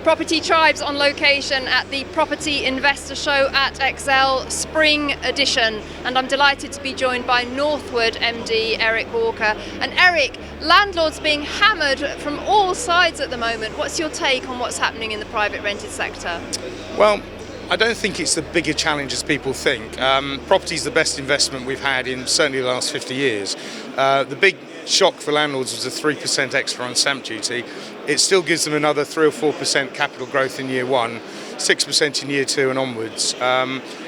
Property Tribes on location at the Property Investor Show at Excel Spring Edition, and I'm delighted to be joined by Northwood MD Eric Walker. And Eric, landlords being hammered from all sides at the moment. What's your take on what's happening in the private rented sector? Well, I don't think it's the bigger challenge as people think. Property is the best investment we've had in certainly the last 50 years. The big shock for landlords was the 3% extra on stamp duty. It still gives them another 3 or 4% capital growth in year one, 6% in year two and onwards.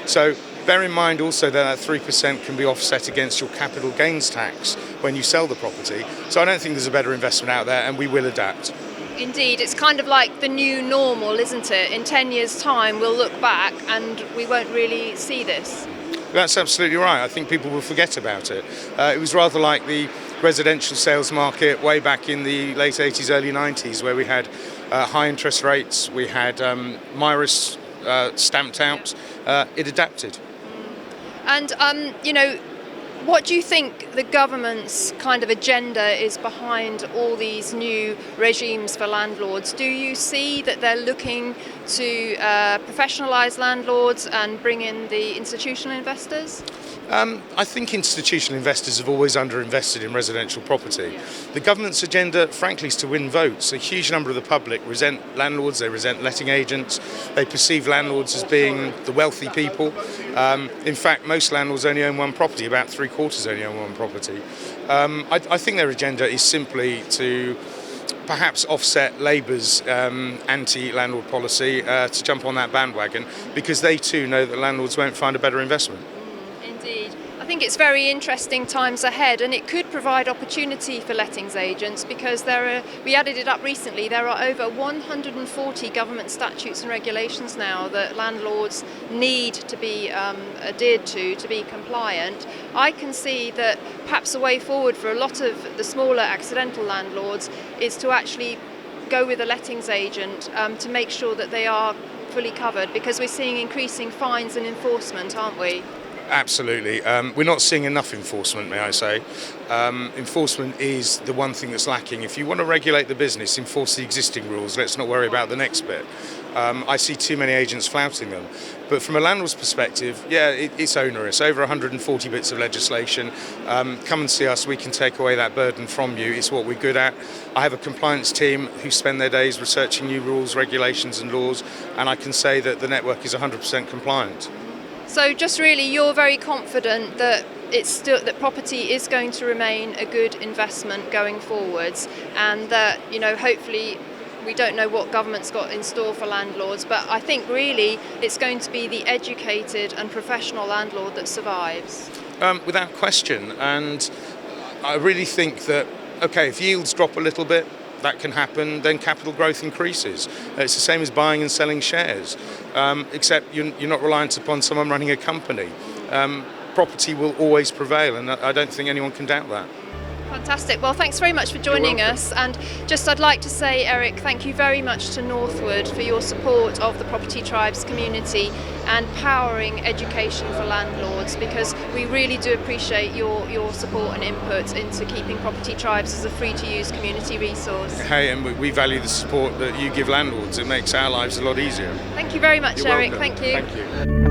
So bear in mind also that 3% can be offset against your capital gains tax when you sell the property. So I don't think there's a better investment out there, and we will adapt. Indeed, it's kind of like the new normal, isn't it? In 10 years' time, we'll look back and we won't really see this. That's absolutely right. I think people will forget about it. It was rather like the residential sales market way back in the late 80s, early 90s, where we had high interest rates, we had MIRAS stamped out. It adapted. And, what do you think the government's kind of agenda is behind all these new regimes for landlords? Do you see that they're looking to professionalise landlords and bring in the institutional investors? I think institutional investors have always underinvested in residential property. The government's agenda, frankly, is to win votes. A huge number of the public resent landlords, they resent letting agents, they perceive landlords as being the wealthy people. In fact, most landlords only own one property, about 3/4 only own one property. I think their agenda is simply to perhaps offset Labour's anti-landlord policy to jump on that bandwagon, because they too know that landlords won't find a better investment. Indeed. I think it's very interesting times ahead, and it could provide opportunity for lettings agents, because we added it up recently, there are over 140 government statutes and regulations now that landlords need to be adhered to be compliant. I can see that perhaps a way forward for a lot of the smaller accidental landlords is to actually go with a lettings agent to make sure that they are fully covered, because we're seeing increasing fines and enforcement, aren't we? Absolutely. We're not seeing enough enforcement, may I say. Enforcement is the one thing that's lacking. If you want to regulate the business, enforce the existing rules. Let's not worry about the next bit. I see too many agents flouting them. But from a landlord's perspective, yeah, it's onerous. Over 140 bits of legislation. Come and see us. We can take away that burden from you. It's what we're good at. I have a compliance team who spend their days researching new rules, regulations and laws, and I can say that the network is 100% compliant. So just really, you're very confident that that property is going to remain a good investment going forwards, and that, hopefully, we don't know what government's got in store for landlords, but I think really it's going to be the educated and professional landlord that survives. Without question, and I really think that, okay, if yields drop a little bit, that can happen, then capital growth increases. It's the same as buying and selling shares, except you're not reliant upon someone running a company. Property will always prevail, and I don't think anyone can doubt that. Fantastic. Well, thanks very much for joining us. And I'd like to say, Eric, thank you very much to Northwood for your support of the Property Tribes community and powering education for landlords, because we really do appreciate your support and input into keeping Property Tribes as a free-to-use community resource. Hey, and we value the support that you give landlords. It makes our lives a lot easier. Thank you very much, You're Eric. welcome. Thank you. Thank you.